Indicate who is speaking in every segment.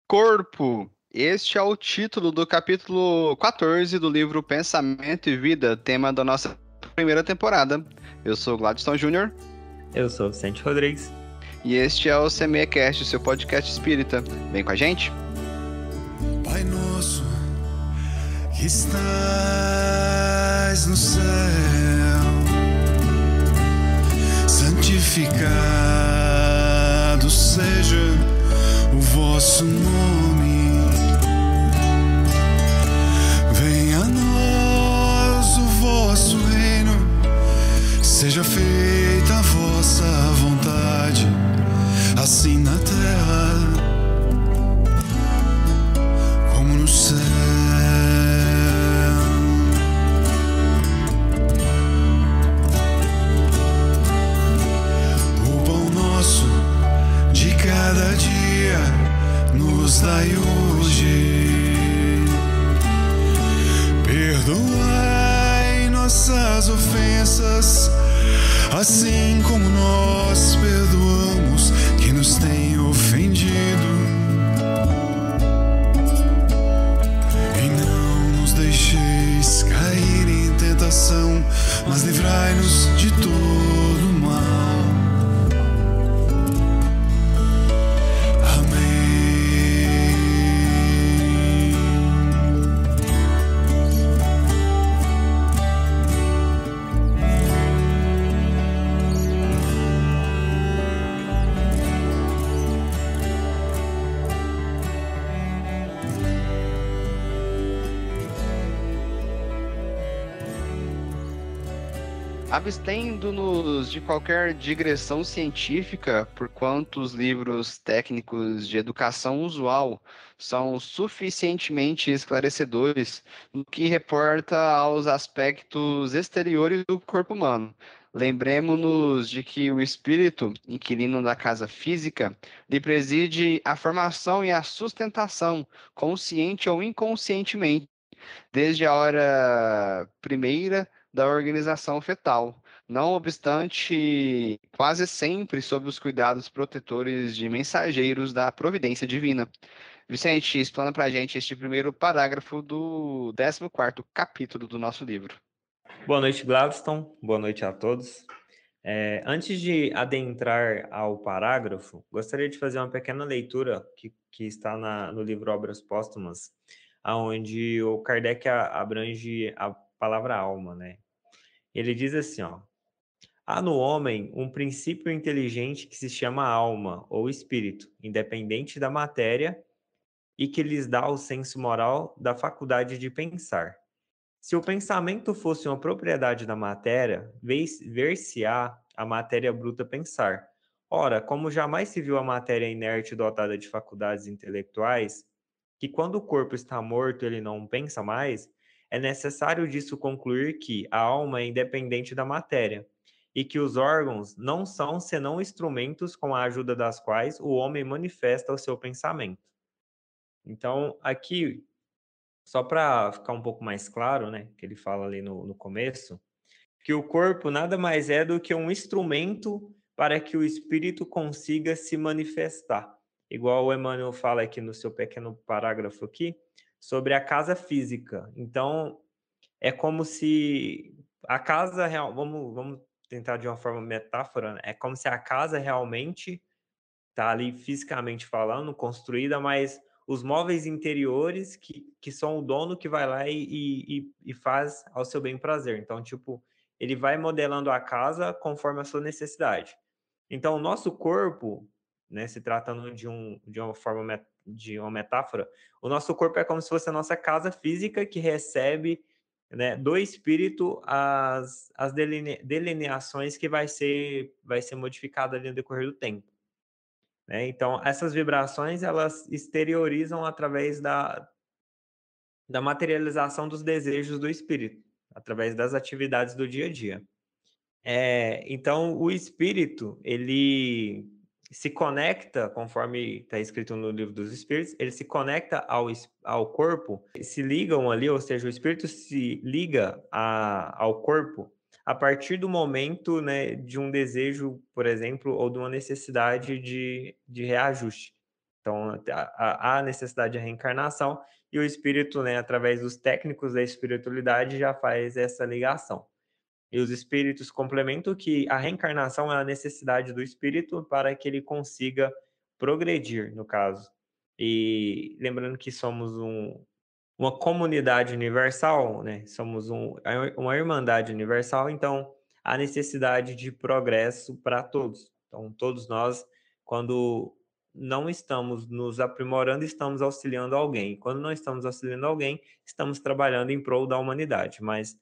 Speaker 1: Corpo. Este é o título do capítulo 14 do livro Pensamento e Vida, tema da nossa primeira temporada. Eu sou o Gladstone Júnior
Speaker 2: Eu sou o Vicente Rodrigues.
Speaker 1: e este é o CMEcast, seu podcast espírita. Vem com a gente?
Speaker 3: Pai nosso, que estais no céu, santificado seja o vosso nome. Venha a nós o vosso reino, seja feita a vossa vontade, assim na terra como no céu. O pão nosso de cada dia nos dai hoje. Perdoai nossas ofensas, assim como nós perdoamos quem nos tem ofendido. E não nos deixeis cair em tentação, mas livrai-nos de todo mal.
Speaker 1: Abstendo-nos de qualquer digressão científica, porquanto os livros técnicos de educação usual são suficientemente esclarecedores no que reporta aos aspectos exteriores do corpo humano. Lembremos-nos de que o espírito, inquilino da casa física, lhe preside a formação e a sustentação, consciente ou inconscientemente, desde a hora primeira da organização fetal, não obstante, quase sempre sob os cuidados protetores de mensageiros da providência divina. Vicente, explana pra gente este primeiro parágrafo do 14º capítulo do nosso livro.
Speaker 2: Boa noite, Gladstone. Boa noite a todos. Antes de adentrar ao parágrafo, gostaria de fazer uma pequena leitura que está no livro Obras Póstumas, onde o Kardec abrange a palavra alma, né? Ele diz assim, ó: há no homem um princípio inteligente que se chama alma ou espírito, independente da matéria, e que lhes dá o senso moral da faculdade de pensar. Se o pensamento fosse uma propriedade da matéria, ver-se-á a matéria bruta pensar. Ora, como jamais se viu a matéria inerte dotada de faculdades intelectuais, que quando o corpo está morto ele não pensa mais, é necessário disso concluir que a alma é independente da matéria, e que os órgãos não são senão instrumentos com a ajuda das quais o homem manifesta o seu pensamento. Então, aqui, só para ficar um pouco mais claro, né, que ele fala ali no começo, que o corpo nada mais é do que um instrumento para que o espírito consiga se manifestar. Igual o Emmanuel fala aqui no seu pequeno parágrafo aqui, sobre a casa física. Então, é como se a casa real, vamos tentar de uma forma metáfora, né? É como se a casa realmente tá ali fisicamente falando, construída, mas os móveis interiores que são o dono que vai lá e faz ao seu bem prazer. Então, tipo, ele vai modelando a casa conforme a sua necessidade. Então, o nosso corpo, né, se tratando de uma forma de uma metáfora, o nosso corpo é como se fosse a nossa casa física que recebe, né, do espírito as delineações que vai ser modificada ali no decorrer do tempo. Né? Então, essas vibrações, elas exteriorizam através da materialização dos desejos do espírito, através das atividades do dia a dia. Então, o espírito, ele se conecta, conforme está escrito no livro dos espíritos, ele se conecta ao corpo, se ligam ali, ou seja, o espírito se liga ao corpo a partir do momento, né, de um desejo, por exemplo, ou de uma necessidade de reajuste. Então, há necessidade de reencarnação e o espírito, né, através dos técnicos da espiritualidade, já faz essa ligação. E os espíritos complementam que a reencarnação é a necessidade do espírito para que ele consiga progredir, no caso. E lembrando que somos uma comunidade universal, né? Somos uma irmandade universal, então há necessidade de progresso para todos. Então, todos nós, quando não estamos nos aprimorando, estamos auxiliando alguém. Quando não estamos auxiliando alguém, estamos trabalhando em prol da humanidade. Mas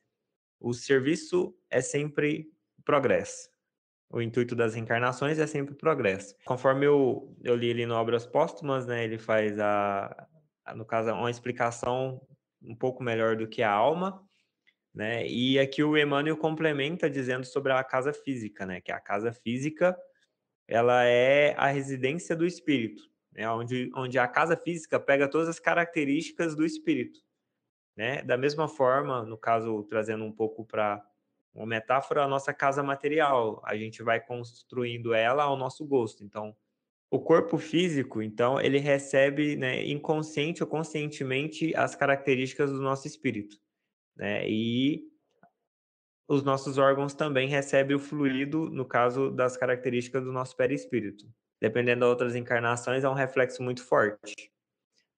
Speaker 2: o serviço é sempre progresso. O intuito das reencarnações é sempre progresso. Conforme eu li ali no Obras Póstumas, né, ele faz no caso, uma explicação um pouco melhor do que a alma, né? E aqui o Emmanuel complementa dizendo sobre a casa física, né? Que a casa física, ela é a residência do espírito, né? Onde a casa física pega todas as características do espírito, né? Da mesma forma, no caso, trazendo um pouco para uma metáfora, a nossa casa material, a gente vai construindo ela ao nosso gosto. Então, o corpo físico, então, ele recebe, né, inconsciente ou conscientemente as características do nosso espírito, né? E os nossos órgãos também recebem o fluido, no caso das características do nosso perispírito. Dependendo de outras encarnações, é um reflexo muito forte,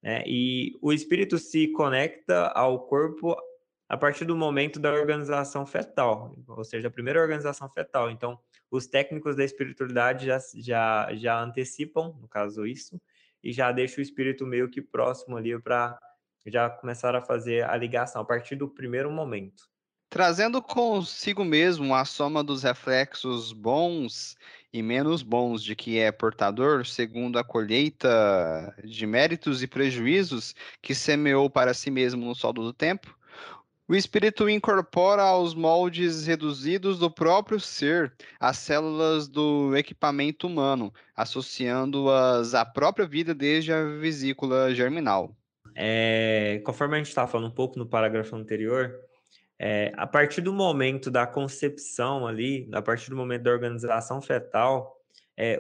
Speaker 2: né? E o espírito se conecta ao corpo a partir do momento da organização fetal, ou seja, a primeira organização fetal. Então, os técnicos da espiritualidade já antecipam, no caso isso, e já deixam o espírito meio que próximo ali para já começar a fazer a ligação a partir do primeiro momento.
Speaker 1: Trazendo consigo mesmo a soma dos reflexos bons e menos bons de que é portador, segundo a colheita de méritos e prejuízos que semeou para si mesmo no solo do tempo, o espírito incorpora aos moldes reduzidos do próprio ser as células do equipamento humano, associando-as à própria vida desde a vesícula germinal.
Speaker 2: Conforme a gente estava falando um pouco no parágrafo anterior, a partir do momento da concepção ali, a partir do momento da organização fetal,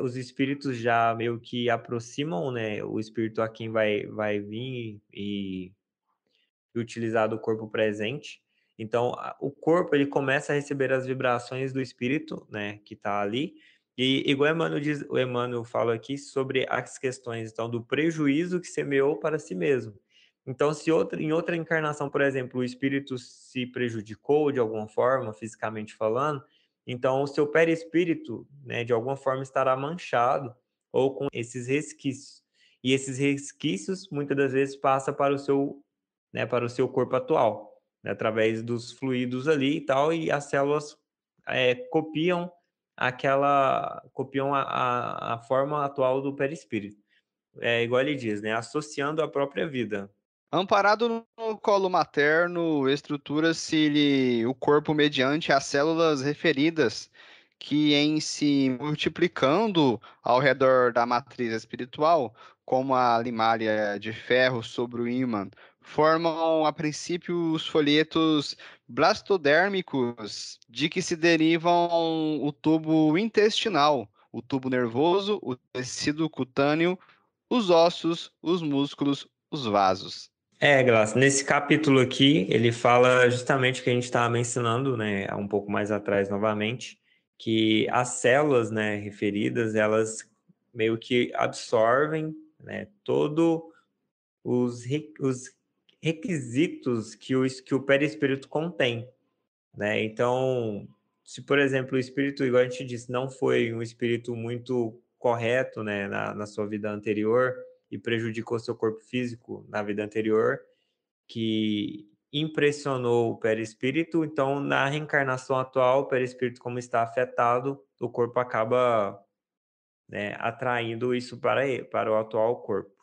Speaker 2: os espíritos já meio que aproximam, né, o espírito a quem vai vir e utilizar do corpo presente. Então, o corpo ele começa a receber as vibrações do espírito, né, que está ali. E igual o Emmanuel fala aqui sobre as questões então do prejuízo que semeou para si mesmo. Então, se em outra encarnação, por exemplo, o espírito se prejudicou de alguma forma, fisicamente falando, então o seu perispírito, né, de alguma forma estará manchado ou com esses resquícios. E esses resquícios muitas das vezes passa para o seu, né, para o seu corpo atual, né, através dos fluidos ali e tal, e as células copiam a forma atual do perispírito. É igual ele diz, né, associando a própria vida.
Speaker 1: Amparado no colo materno, estrutura-se-lhe o corpo mediante as células referidas, que em se multiplicando ao redor da matriz espiritual, como a limalha de ferro sobre o ímã, formam a princípio os folhetos blastodérmicos, de que se derivam o tubo intestinal, o tubo nervoso, o tecido cutâneo, os ossos, os músculos, os vasos.
Speaker 2: Glaucio, nesse capítulo aqui, ele fala justamente o que a gente estava mencionando, né, um pouco mais atrás novamente, que as células, né, referidas, elas meio que absorvem, né, todo os requisitos que o perispírito contém, né? Então, se, por exemplo, o espírito, igual a gente disse, não foi um espírito muito correto, né, na sua vida anterior e prejudicou seu corpo físico na vida anterior, que impressionou o perispírito, então, na reencarnação atual, o perispírito, como está afetado, o corpo acaba, né, atraindo isso para o atual corpo.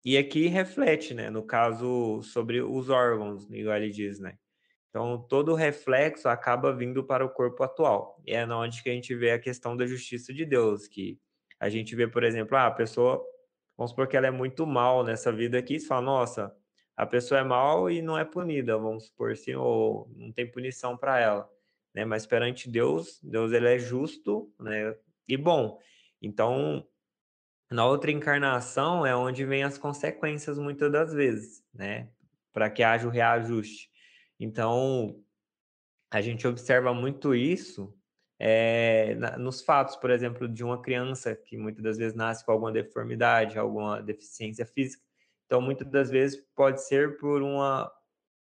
Speaker 2: E aqui reflete, né, no caso, sobre os órgãos, igual ele diz, né? Então, todo o reflexo acaba vindo para o corpo atual. E é onde que a gente vê a questão da justiça de Deus, que a gente vê, por exemplo, a pessoa, vamos supor que ela é muito mal nessa vida aqui, você fala, nossa, a pessoa é mal e não é punida, vamos supor assim, ou não tem punição para ela, né? Mas perante Deus, Deus ele é justo, né, e bom. Então, Na outra encarnação é onde vem as consequências muitas das vezes, né? Para que haja o reajuste. Então, a gente observa muito isso nos fatos, por exemplo, de uma criança que muitas das vezes nasce com alguma deformidade, alguma deficiência física. Então, muitas das vezes pode ser por uma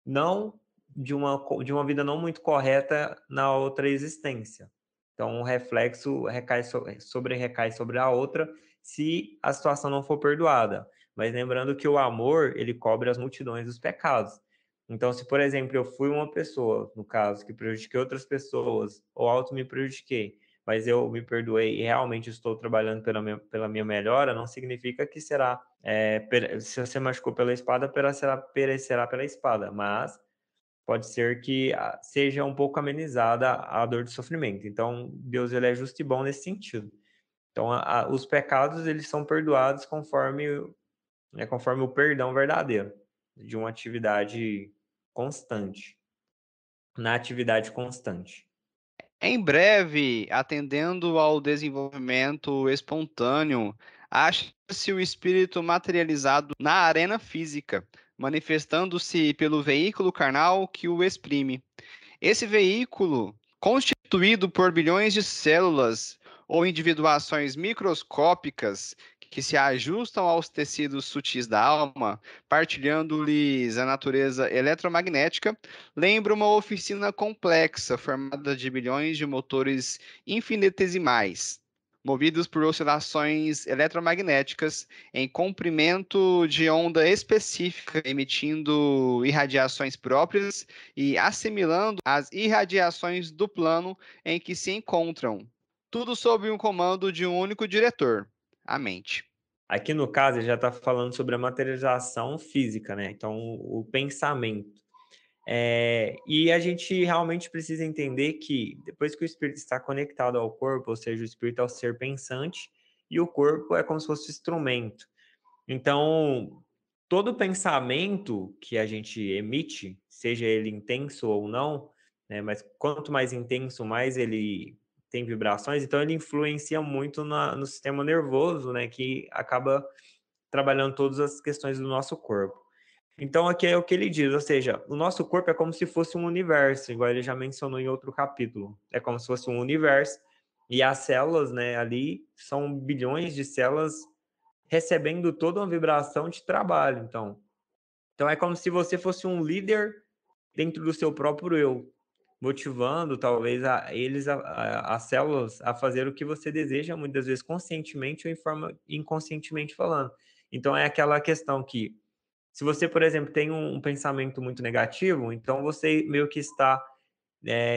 Speaker 2: não de uma vida não muito correta na outra existência. Então, o reflexo recai sobre a outra se a situação não for perdoada. Mas lembrando que o amor, ele cobre as multidões dos pecados. Então, se, por exemplo, eu fui uma pessoa, no caso, que prejudiquei outras pessoas, ou auto me prejudiquei, mas eu me perdoei e realmente estou trabalhando pela minha melhora, não significa que será, se você machucou pela espada, perecerá pela espada, mas pode ser que seja um pouco amenizada a dor de sofrimento. Então, Deus, ele é justo e bom nesse sentido. Então, os pecados, eles são perdoados conforme o perdão verdadeiro de uma atividade constante, na atividade constante.
Speaker 1: Em breve, atendendo ao desenvolvimento espontâneo, acha-se o espírito materializado na arena física, manifestando-se pelo veículo carnal que o exprime. Esse veículo, constituído por bilhões de células ou individuações microscópicas que se ajustam aos tecidos sutis da alma, partilhando-lhes a natureza eletromagnética, lembra uma oficina complexa formada de bilhões de motores infinitesimais, movidos por oscilações eletromagnéticas em comprimento de onda específica, emitindo irradiações próprias e assimilando as irradiações do plano em que se encontram, tudo sob o comando de um único diretor, a mente.
Speaker 2: Aqui no caso, ele já está falando sobre a materialização física, né? Então, o pensamento. E a gente realmente precisa entender que depois que o espírito está conectado ao corpo, ou seja, o espírito é o ser pensante e o corpo é como se fosse o instrumento. Então, todo pensamento que a gente emite, seja ele intenso ou não, né, mas quanto mais intenso, mais ele tem vibrações, então ele influencia muito no sistema nervoso, né, que acaba trabalhando todas as questões do nosso corpo. Então, aqui é o que ele diz, ou seja, o nosso corpo é como se fosse um universo, igual ele já mencionou em outro capítulo. É como se fosse um universo, e as células, né, ali são bilhões de células recebendo toda uma vibração de trabalho. Então é como se você fosse um líder dentro do seu próprio eu, motivando talvez as células a fazer o que você deseja, muitas vezes conscientemente ou em forma inconscientemente falando. Então é aquela questão que, se você, por exemplo, tem um pensamento muito negativo, então você meio que está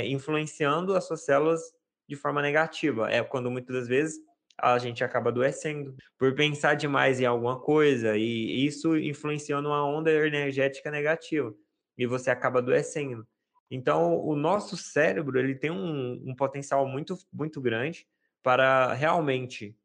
Speaker 2: influenciando as suas células de forma negativa. É quando muitas das vezes a gente acaba adoecendo por pensar demais em alguma coisa e isso influencia numa onda energética negativa e você acaba adoecendo. Então, o nosso cérebro ele tem um potencial muito, muito grande para realmente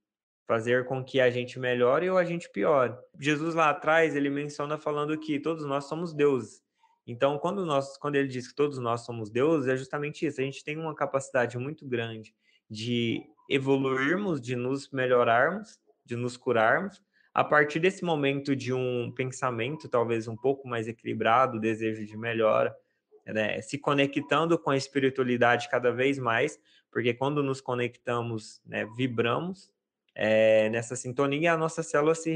Speaker 2: fazer com que a gente melhore ou a gente piore. Jesus lá atrás, ele menciona falando que todos nós somos deuses. Então, quando ele diz que todos nós somos deuses, é justamente isso. A gente tem uma capacidade muito grande de evoluirmos, de nos melhorarmos, de nos curarmos, a partir desse momento de um pensamento talvez um pouco mais equilibrado, desejo de melhora, né? Se conectando com a espiritualidade cada vez mais, porque quando nos conectamos, né, vibramos, nessa sintonia, a nossa célula se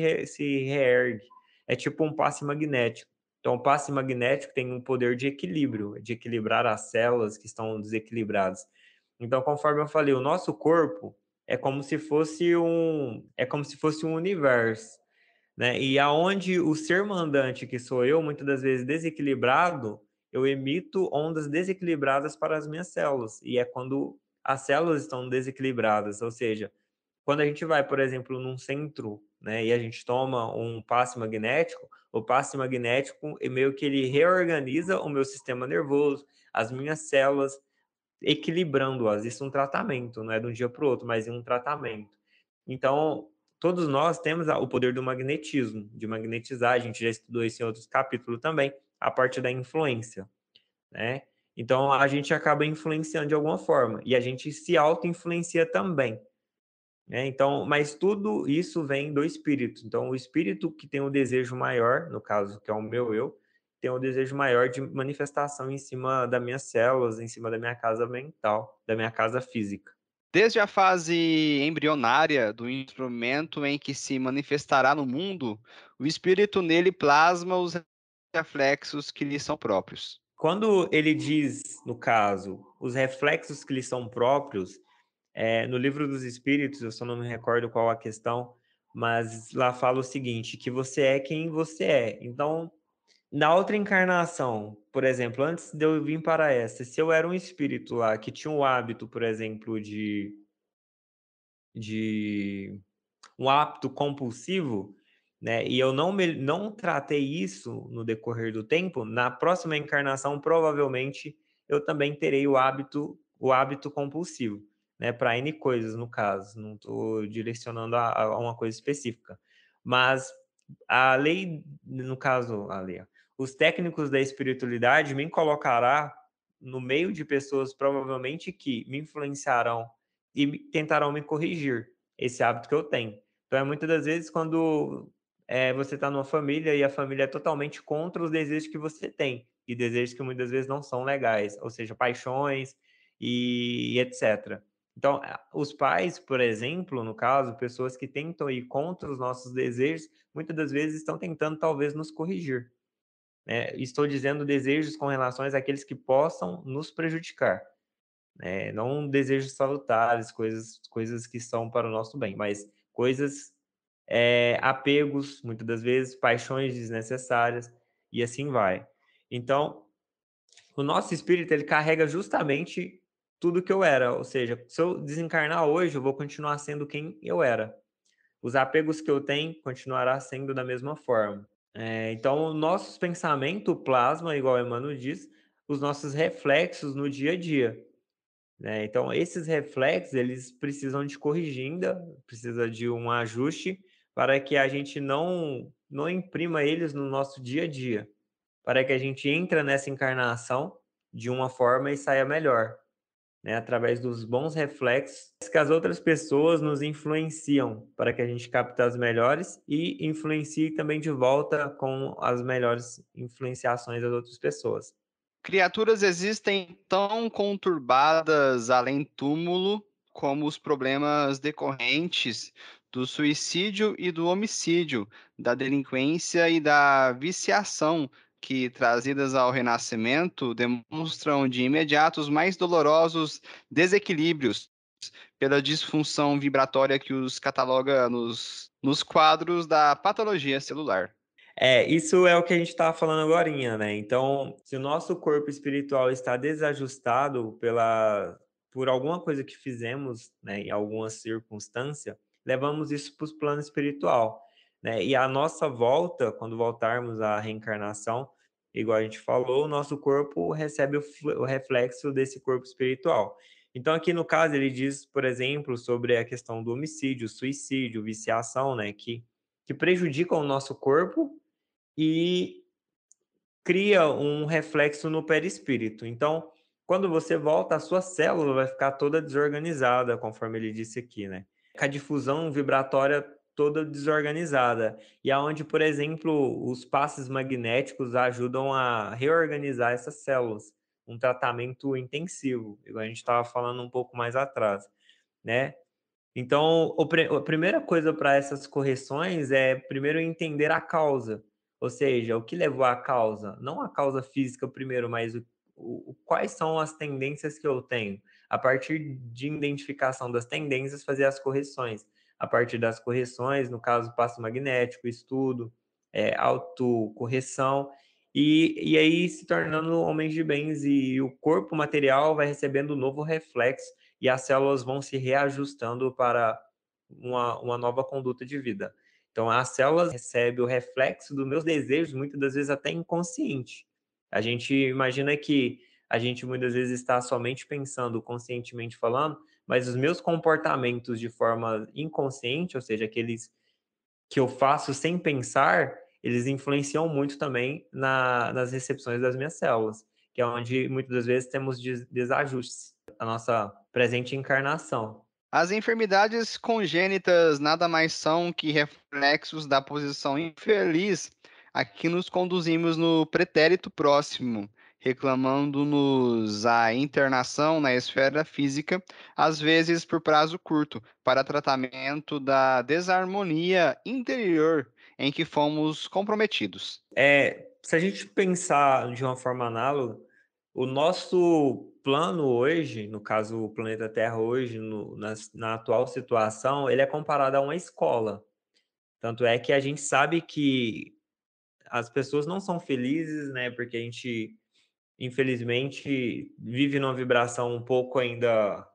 Speaker 2: reergue. É tipo um passe magnético. Então, o passe magnético tem um poder de equilíbrio, de equilibrar as células que estão desequilibradas. Então, conforme eu falei, o nosso corpo é como se fosse um universo, né? E aonde o ser mandante, que sou eu, muitas das vezes desequilibrado, eu emito ondas desequilibradas para as minhas células. E é quando as células estão desequilibradas, ou seja, quando a gente vai, por exemplo, num centro, né, e a gente toma um passe magnético, o passe magnético meio que ele reorganiza o meu sistema nervoso, as minhas células, equilibrando-as. Isso é um tratamento, não é de um dia para o outro, mas é um tratamento. Então, todos nós temos o poder do magnetismo, de magnetizar, a gente já estudou isso em outros capítulos também, a parte da influência, né? Então, a gente acaba influenciando de alguma forma, e a gente se auto-influencia também. né? Então, mas tudo isso vem do espírito. Então, o espírito que tem o desejo maior, no caso, que é o meu eu, tem um desejo maior de manifestação em cima das minhas células, em cima da minha casa mental, da minha casa física.
Speaker 1: Desde a fase embrionária do instrumento em que se manifestará no mundo, o espírito nele plasma os reflexos que lhe são próprios.
Speaker 2: Quando ele diz, no caso, os reflexos que lhe são próprios, no Livro dos Espíritos, eu só não me recordo qual a questão, mas lá fala o seguinte, que você é quem você é. Então, na outra encarnação, por exemplo, antes de eu vir para essa, se eu era um espírito lá que tinha o hábito, por exemplo, de um hábito compulsivo, né, e eu não tratei isso no decorrer do tempo, na próxima encarnação, provavelmente, eu também terei o hábito compulsivo, né, para N coisas, no caso, não estou direcionando a uma coisa específica. Mas a lei, no caso, os técnicos da espiritualidade me colocará no meio de pessoas, provavelmente, que me influenciarão e tentarão me corrigir esse hábito que eu tenho. Então, muitas das vezes, quando você está numa família e a família é totalmente contra os desejos que você tem, e desejos que muitas vezes não são legais, ou seja, paixões e etc. Então, os pais, por exemplo, no caso, pessoas que tentam ir contra os nossos desejos, muitas das vezes estão tentando talvez nos corrigir, né? Estou dizendo desejos com relações àqueles que possam nos prejudicar, né? Não desejos salutares, coisas que são para o nosso bem, mas coisas, apegos, muitas das vezes, paixões desnecessárias, e assim vai. Então, o nosso espírito, ele carrega justamente tudo que eu era, ou seja, se eu desencarnar hoje, eu vou continuar sendo quem eu era. Os apegos que eu tenho continuará sendo da mesma forma. Então, o nosso pensamento plasma, igual o Emmanuel diz, os nossos reflexos no dia a dia, né? Então, esses reflexos, eles precisam de corrigenda, precisa de um ajuste para que a gente não imprima eles no nosso dia a dia, para que a gente entre nessa encarnação de uma forma e saia melhor, né? Através dos bons reflexos que as outras pessoas nos influenciam, para que a gente capte as melhores e influencie também de volta com as melhores influenciações das outras pessoas.
Speaker 1: Criaturas existem tão conturbadas além túmulo como os problemas decorrentes do suicídio e do homicídio, da delinquência e da viciação, que, trazidas ao renascimento, demonstram de imediato os mais dolorosos desequilíbrios pela disfunção vibratória que os cataloga nos quadros da patologia celular.
Speaker 2: Isso é o que a gente estava falando agorinha, né? Então, se o nosso corpo espiritual está desajustado por alguma coisa que fizemos, né, em alguma circunstância, levamos isso para o plano espiritual, né? E a nossa volta, quando voltarmos à reencarnação, igual a gente falou, o nosso corpo recebe o reflexo desse corpo espiritual. Então, aqui no caso, ele diz, por exemplo, sobre a questão do homicídio, suicídio, viciação, né, que prejudicam o nosso corpo e cria um reflexo no perispírito. Então, quando você volta, a sua célula vai ficar toda desorganizada, conforme ele disse aqui, né? Com a difusão vibratória toda desorganizada. E aonde, por exemplo, os passes magnéticos ajudam a reorganizar essas células. Um tratamento intensivo, igual a gente estava falando um pouco mais atrás, né? Então, a primeira coisa para essas correções é primeiro entender a causa, ou seja, o que levou à causa, não a causa física primeiro, mas quais são as tendências que eu tenho. A partir de identificação das tendências, fazer as correções. A partir das correções, no caso, passo magnético, estudo, autocorreção, e aí se tornando homens de bens, e o corpo material vai recebendo um novo reflexo e as células vão se reajustando para uma nova conduta de vida. Então, as células recebem o reflexo dos meus desejos, muitas das vezes até inconsciente. A gente imagina que a gente muitas vezes está somente pensando, conscientemente falando, mas os meus comportamentos de forma inconsciente, ou seja, aqueles que eu faço sem pensar, eles influenciam muito também nas recepções das minhas células, que é onde muitas das vezes temos desajustes, a nossa presente encarnação.
Speaker 1: As enfermidades congênitas nada mais são que reflexos da posição infeliz a que nos conduzimos no pretérito próximo, reclamando-nos a internação na esfera física, às vezes por prazo curto, para tratamento da desarmonia interior em que fomos comprometidos.
Speaker 2: Se a gente pensar de uma forma análoga, o nosso plano hoje, no caso o planeta Terra hoje, na atual situação, ele é comparado a uma escola. Tanto é que a gente sabe que as pessoas não são felizes, né? Porque a gente, infelizmente, vive numa vibração um pouco ainda,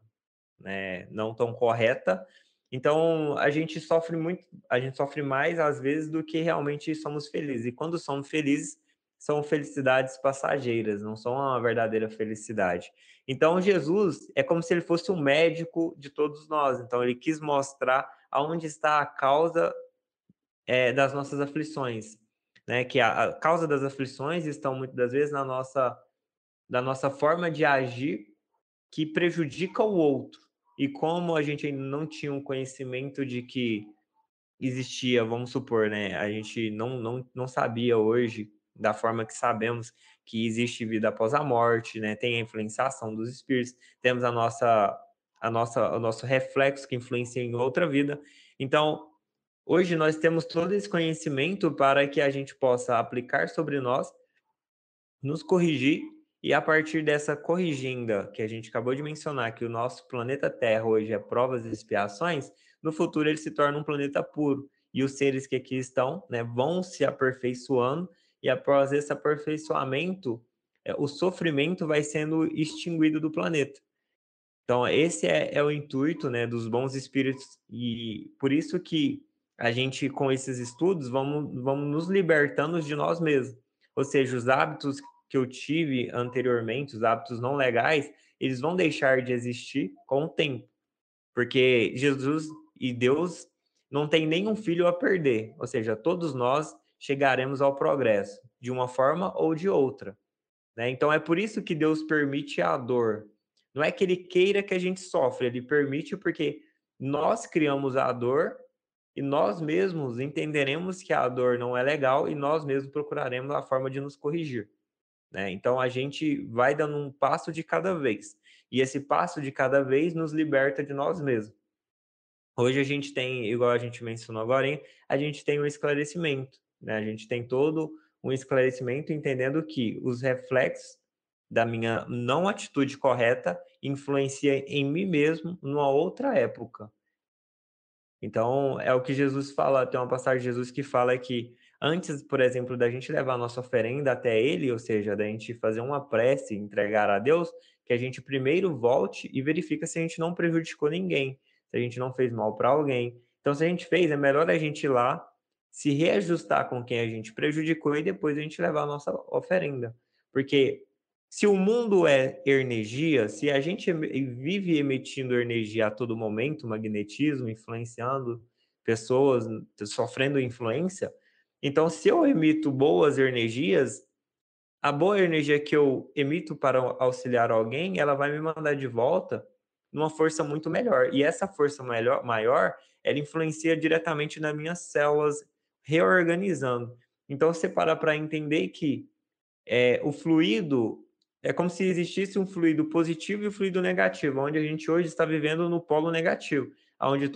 Speaker 2: né, não tão correta. Então, a gente sofre mais às vezes do que realmente somos felizes. E quando somos felizes, são felicidades passageiras, não são uma verdadeira felicidade. Então, Jesus é como se ele fosse um médico de todos nós. Então, ele quis mostrar aonde está a causa das nossas aflições, né? Que a causa das aflições estão muitas das vezes da nossa forma de agir que prejudica o outro. E como a gente ainda não tinha um conhecimento de que existia, vamos supor, né? A gente não sabia hoje, da forma que sabemos, que existe vida após a morte, né? Tem a influenciação dos espíritos, temos o nosso reflexo que influencia em outra vida. Então, hoje nós temos todo esse conhecimento para que a gente possa aplicar sobre nós, nos corrigir e a partir dessa corrigenda que a gente acabou de mencionar, que o nosso planeta Terra hoje é provas e expiações, no futuro ele se torna um planeta puro. E os seres que aqui estão, né, vão se aperfeiçoando e após esse aperfeiçoamento, o sofrimento vai sendo extinguido do planeta. Então, esse é o intuito, né, dos bons espíritos e por isso que a gente, com esses estudos, vamos nos libertando de nós mesmos. Ou seja, os hábitos que eu tive anteriormente, os hábitos não legais, eles vão deixar de existir com o tempo. Porque Jesus e Deus não tem nenhum filho a perder. Ou seja, todos nós chegaremos ao progresso, de uma forma ou de outra, né? Então é por isso que Deus permite a dor. Não é que ele queira que a gente sofra, ele permite porque nós criamos a dor e nós mesmos entenderemos que a dor não é legal e nós mesmos procuraremos a forma de nos corrigir, né? Então a gente vai dando um passo de cada vez. E esse passo de cada vez nos liberta de nós mesmos. Hoje a gente tem, igual a gente mencionou agora, hein, a gente tem um esclarecimento, né? A gente tem todo um esclarecimento entendendo que os reflexos da minha não atitude correta influencia em mim mesmo numa outra época. Então, é o que Jesus fala, tem uma passagem de Jesus que fala que antes, por exemplo, da gente levar a nossa oferenda até Ele, ou seja, da gente fazer uma prece, entregar a Deus, que a gente primeiro volte e verifica se a gente não prejudicou ninguém, se a gente não fez mal para alguém. Então, se a gente fez, é melhor a gente ir lá, se reajustar com quem a gente prejudicou e depois a gente levar a nossa oferenda. Porque se o mundo é energia, se a gente vive emitindo energia a todo momento, magnetismo, influenciando pessoas, sofrendo influência, então se eu emito boas energias, a boa energia que eu emito para auxiliar alguém, ela vai me mandar de volta numa força muito melhor. E essa força maior, ela influencia diretamente nas minhas células, reorganizando. Então, você para entender que o fluido é como se existisse um fluido positivo e um fluido negativo, onde a gente hoje está vivendo no polo negativo, onde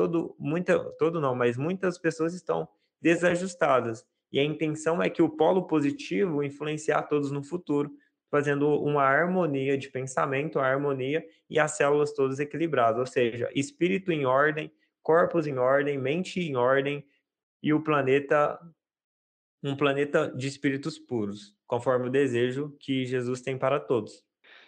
Speaker 2: mas muitas pessoas estão desajustadas. E a intenção é que o polo positivo influenciar todos no futuro, fazendo uma harmonia de pensamento, a harmonia e as células todas equilibradas, ou seja, espírito em ordem, corpos em ordem, mente em ordem e o planeta um planeta de espíritos puros, conforme o desejo que Jesus tem para todos.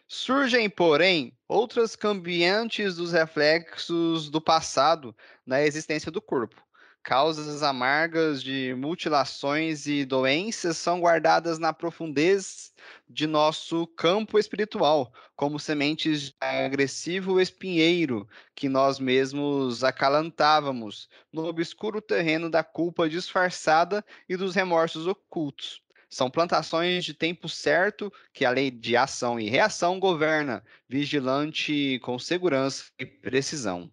Speaker 1: Surgem, porém, outras cambiantes dos reflexos do passado na existência do corpo. Causas amargas de mutilações e doenças são guardadas na profundez de nosso campo espiritual, como sementes de agressivo espinheiro que nós mesmos acalantávamos no obscuro terreno da culpa disfarçada e dos remorsos ocultos. São plantações de tempo certo que a lei de ação e reação governa, vigilante com segurança e precisão.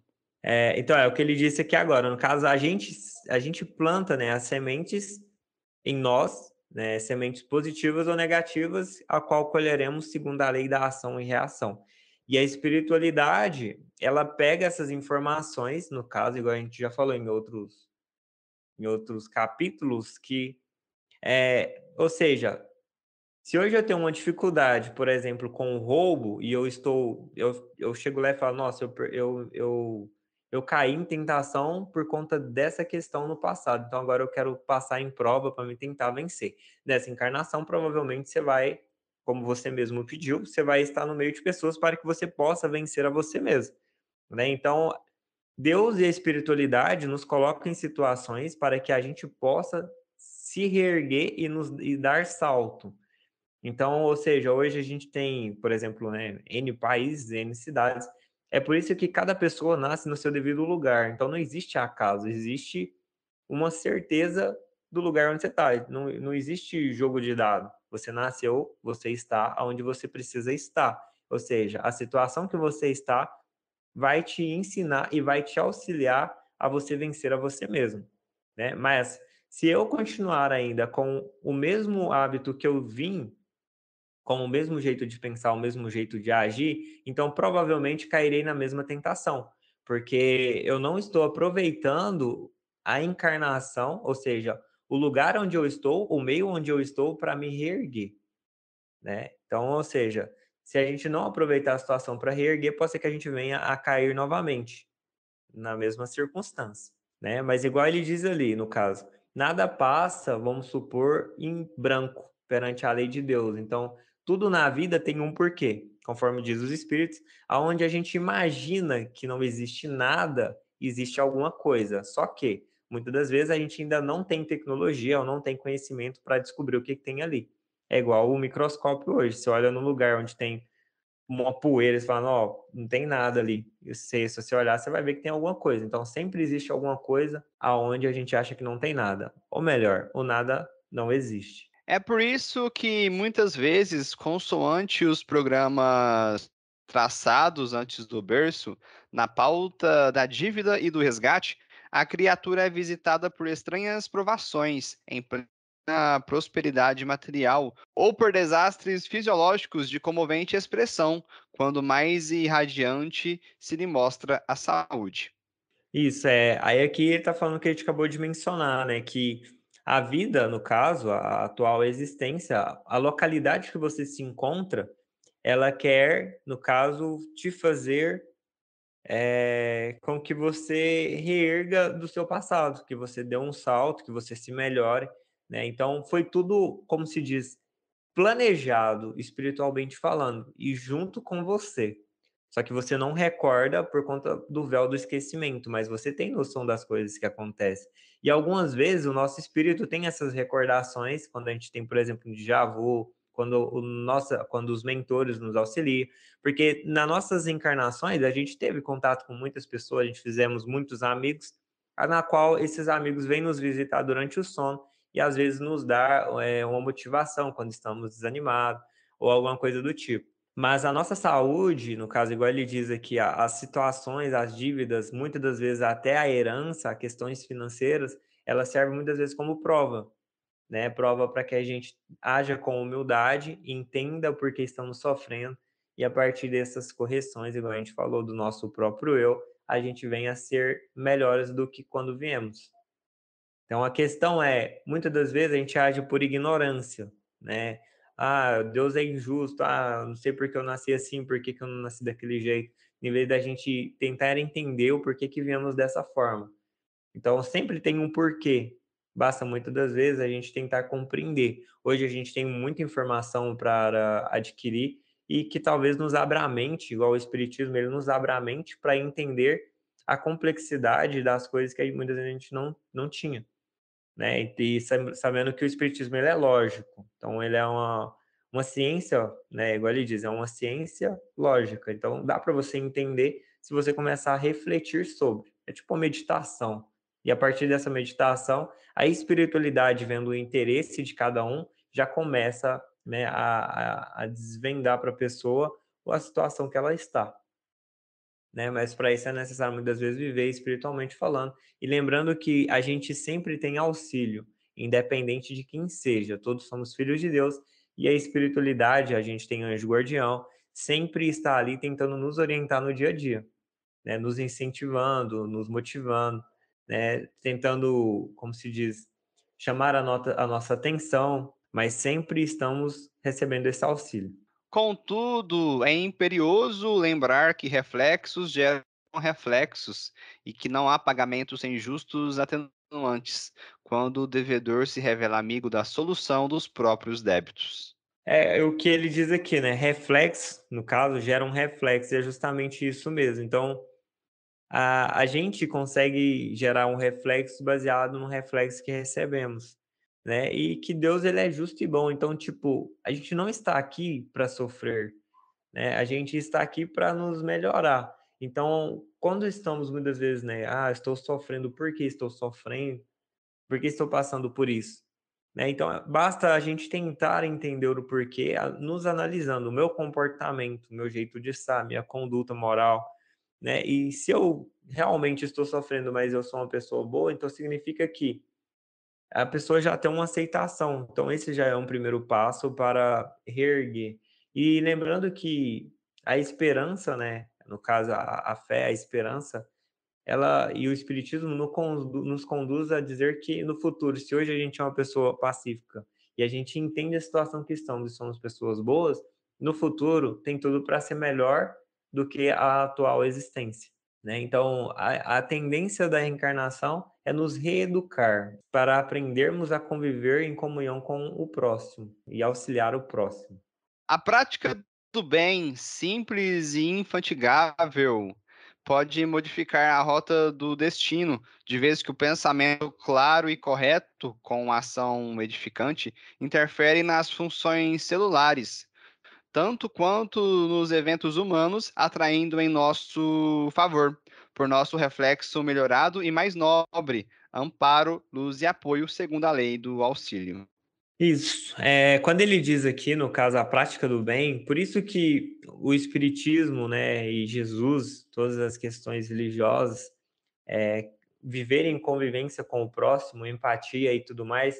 Speaker 2: Então, é o que ele disse aqui agora. No caso, a gente planta, né, as sementes em nós, né, sementes positivas ou negativas, a qual colheremos segundo a lei da ação e reação. E a espiritualidade, ela pega essas informações, no caso, igual a gente já falou em outros capítulos, ou seja, se hoje eu tenho uma dificuldade, por exemplo, com o roubo, e eu chego lá e falo, nossa, eu caí em tentação por conta dessa questão no passado, então agora eu quero passar em prova para me tentar vencer. Nessa encarnação, provavelmente você vai, como você mesmo pediu, você vai estar no meio de pessoas para que você possa vencer a você mesmo, né? Então, Deus e a espiritualidade nos colocam em situações para que a gente possa se reerguer e dar salto. Então, ou seja, hoje a gente tem, por exemplo, né, N países, N cidades. É por isso que cada pessoa nasce no seu devido lugar. Então, não existe acaso, existe uma certeza do lugar onde você está. Não existe jogo de dado. Você nasceu, você está onde você precisa estar. Ou seja, a situação que você está vai te ensinar e vai te auxiliar a você vencer a você mesmo, né? Mas se eu continuar ainda com o mesmo hábito que eu vim, com o mesmo jeito de pensar, o mesmo jeito de agir, então provavelmente cairei na mesma tentação, porque eu não estou aproveitando a encarnação, ou seja, o lugar onde eu estou, o meio onde eu estou para me reerguer, né? Então, ou seja, se a gente não aproveitar a situação para reerguer, pode ser que a gente venha a cair novamente na mesma circunstância, né? Mas igual ele diz ali, no caso, nada passa, vamos supor, em branco perante a lei de Deus. Então, tudo na vida tem um porquê, conforme diz os Espíritos, aonde a gente imagina que não existe nada, existe alguma coisa. Só que, muitas das vezes, a gente ainda não tem tecnologia ou não tem conhecimento para descobrir o que tem ali. É igual o microscópio hoje. Você olha num lugar onde tem uma poeira, você fala, ó, não tem nada ali. Se você olhar, você vai ver que tem alguma coisa. Então, sempre existe alguma coisa aonde a gente acha que não tem nada. Ou melhor, o nada não existe.
Speaker 1: É por isso que muitas vezes, consoante os programas traçados antes do berço, na pauta da dívida e do resgate, a criatura é visitada por estranhas provações em plena prosperidade material ou por desastres fisiológicos de comovente expressão, quando mais irradiante se lhe mostra a saúde.
Speaker 2: Isso, é. Aí aqui ele está falando que a gente acabou de mencionar, né? Que a vida, no caso, a atual existência, a localidade que você se encontra, ela quer, no caso, te fazer com que você reerga do seu passado, que você dê um salto, que você se melhore, né? Então, foi tudo, como se diz, planejado, espiritualmente falando, e junto com você. Só que você não recorda por conta do véu do esquecimento, mas você tem noção das coisas que acontecem. E algumas vezes o nosso espírito tem essas recordações, quando a gente tem, por exemplo, um déjà vu, quando os mentores nos auxiliam, porque nas nossas encarnações a gente teve contato com muitas pessoas, a gente fizemos muitos amigos, na qual esses amigos vêm nos visitar durante o sono e às vezes nos dá uma motivação quando estamos desanimados ou alguma coisa do tipo. Mas a nossa saúde, no caso, igual ele diz aqui, as situações, as dívidas, muitas das vezes até a herança, questões financeiras, elas servem muitas vezes como prova, né? Prova para que a gente haja com humildade, entenda por que estamos sofrendo e a partir dessas correções, igual a gente falou do nosso próprio eu, a gente venha a ser melhores do que quando viemos. Então a questão é, muitas das vezes a gente age por ignorância, né? Ah, Deus é injusto, não sei por que eu nasci assim, por que eu não nasci daquele jeito, em vez da gente tentar entender o porquê que viemos dessa forma. Então sempre tem um porquê. Basta muitas das vezes a gente tentar compreender. Hoje a gente tem muita informação para adquirir e que talvez nos abra a mente, igual o Espiritismo, ele nos abra a mente para entender a complexidade das coisas que muitas vezes a gente não tinha, né? E sabendo que o espiritismo ele é lógico, então ele é uma ciência, né? Igual ele diz, é uma ciência lógica. Então dá para você entender se você começar a refletir sobre. É tipo uma meditação. E a partir dessa meditação, a espiritualidade, vendo o interesse de cada um, já começa, né, a desvendar para a pessoa a situação que ela está. né? Mas para isso é necessário muitas vezes viver espiritualmente falando. E lembrando que a gente sempre tem auxílio, independente de quem seja. Todos somos filhos de Deus e a espiritualidade, a gente tem anjo guardião, sempre está ali tentando nos orientar no dia a dia, né? Nos incentivando, nos motivando, né? Tentando, como se diz, chamar a nossa atenção, mas sempre estamos recebendo esse auxílio.
Speaker 1: Contudo, é imperioso lembrar que reflexos geram reflexos e que não há pagamento sem justos atenuantes, quando o devedor se revela amigo da solução dos próprios débitos.
Speaker 2: É o que ele diz aqui, né? Reflexo, no caso, gera um reflexo, e é justamente isso mesmo. Então, a gente consegue gerar um reflexo baseado no reflexo que recebemos, né? E que Deus, ele é justo e bom. Então, tipo, a gente não está aqui para sofrer, né? A gente está aqui para nos melhorar. Então, quando estamos muitas vezes, né? Ah, estou sofrendo, por que estou sofrendo? Por que estou passando por isso? Né? Então, basta a gente tentar entender o porquê, nos analisando o meu comportamento, o meu jeito de estar, minha conduta moral, né? E se eu realmente estou sofrendo, mas eu sou uma pessoa boa, então significa que a pessoa já tem uma aceitação. Então, esse já é um primeiro passo para reerguer. E lembrando que a esperança, né? No caso, a fé, a esperança, ela e o espiritismo nos conduz a dizer que no futuro, se hoje a gente é uma pessoa pacífica e a gente entende a situação que estamos e somos pessoas boas, no futuro tem tudo para ser melhor do que a atual existência, né? Então, a tendência da reencarnação é nos reeducar para aprendermos a conviver em comunhão com o próximo e auxiliar o próximo.
Speaker 1: A prática do bem, simples e infatigável, pode modificar a rota do destino, de vez que o pensamento claro e correto, com ação edificante, interfere nas funções celulares, tanto quanto nos eventos humanos, atraindo em nosso favor, por nosso reflexo melhorado e mais nobre, amparo, luz e apoio, segundo a lei do auxílio.
Speaker 2: Isso. Quando ele diz aqui, no caso, a prática do bem, por isso que o Espiritismo, né, e Jesus, todas as questões religiosas, viver em convivência com o próximo, empatia e tudo mais,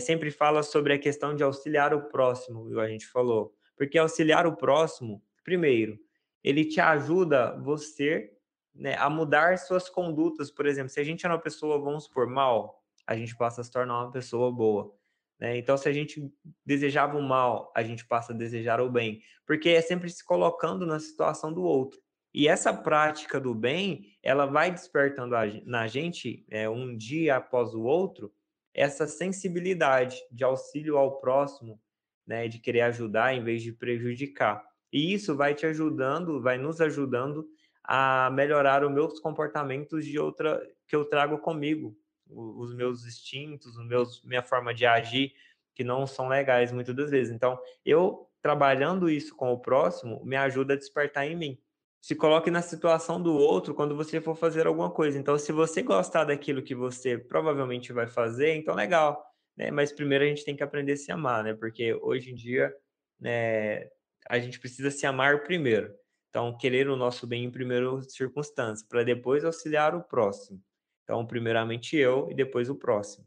Speaker 2: sempre fala sobre a questão de auxiliar o próximo, igual a gente falou. Porque auxiliar o próximo, primeiro, ele te ajuda você, né, a mudar suas condutas. Por exemplo, se a gente é uma pessoa, vamos supor, mal, a gente passa a se tornar uma pessoa boa. Né? Então, se a gente desejava o mal, a gente passa a desejar o bem. Porque é sempre se colocando na situação do outro. E essa prática do bem, ela vai despertando na gente, um dia após o outro, essa sensibilidade de auxílio ao próximo, né, de querer ajudar em vez de prejudicar. E isso vai te ajudando, vai nos ajudando a melhorar os meus comportamentos que eu trago comigo, os meus instintos, minha forma de agir, que não são legais muitas das vezes. Então, eu trabalhando isso com o próximo, me ajuda a despertar em mim. Se coloque na situação do outro quando você for fazer alguma coisa. Então, se você gostar daquilo que você provavelmente vai fazer, então legal, né? Mas primeiro a gente tem que aprender a se amar, né? Porque hoje em dia, né, a gente precisa se amar primeiro. Então, querer o nosso bem em primeira circunstância, para depois auxiliar o próximo. Então, primeiramente eu e depois o próximo,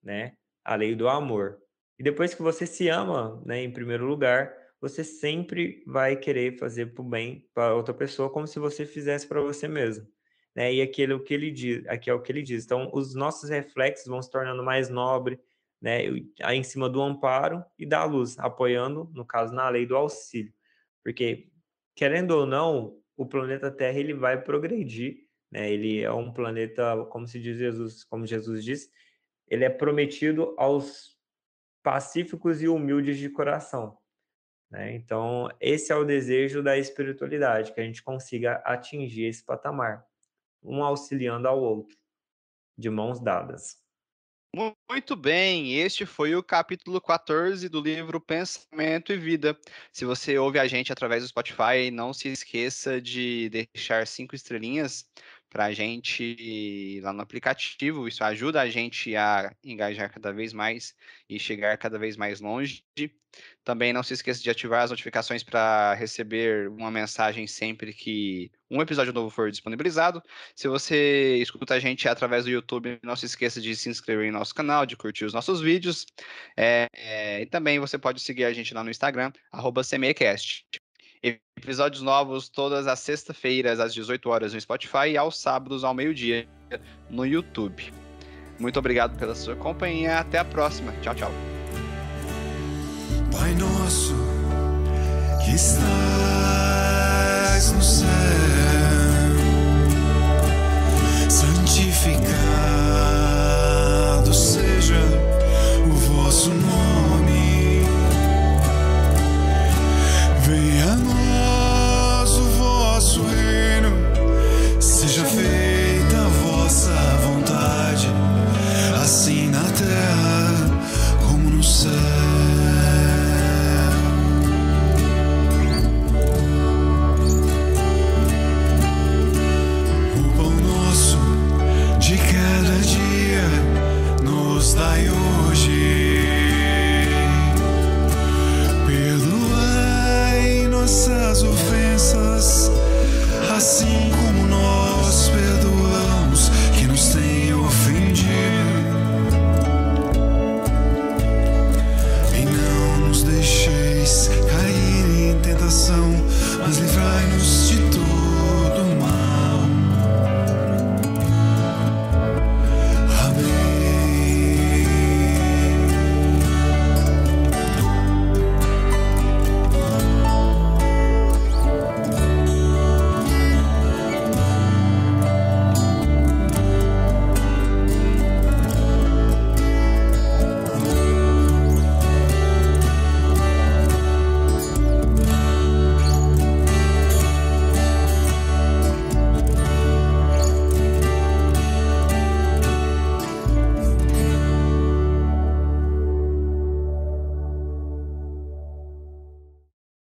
Speaker 2: né? A lei do amor. E depois que você se ama, né, em primeiro lugar, você sempre vai querer fazer para o bem para outra pessoa como se você fizesse para você mesmo, né? E aquilo que ele diz, aqui é o que ele diz. Então, os nossos reflexos vão se tornando mais nobre, né? Aí em cima do amparo e da luz, apoiando, no caso, na lei do auxílio. Porque, querendo ou não, o planeta Terra ele vai progredir, né? Ele é um planeta, como se diz Jesus, como Jesus diz, ele é prometido aos pacíficos e humildes de coração, né? Então, esse é o desejo da espiritualidade, que a gente consiga atingir esse patamar, um auxiliando ao outro, de mãos dadas.
Speaker 1: Muito bem, este foi o capítulo 14 do livro Pensamento e Vida. Se você ouve a gente através do Spotify, não se esqueça de deixar 5 estrelinhas, para a gente lá no aplicativo. Isso ajuda a gente a engajar cada vez mais e chegar cada vez mais longe. Também não se esqueça de ativar as notificações para receber uma mensagem sempre que um episódio novo for disponibilizado. Se você escuta a gente através do YouTube, não se esqueça de se inscrever em nosso canal, de curtir os nossos vídeos. E também você pode seguir a gente lá no Instagram, @CMEcast. Episódios novos todas as sextas-feiras, às 18 horas no Spotify e aos sábados, ao meio-dia, no YouTube. Muito obrigado pela sua companhia. Até a próxima. Tchau, tchau.
Speaker 3: Pai nosso, que estás no céu, santificado seja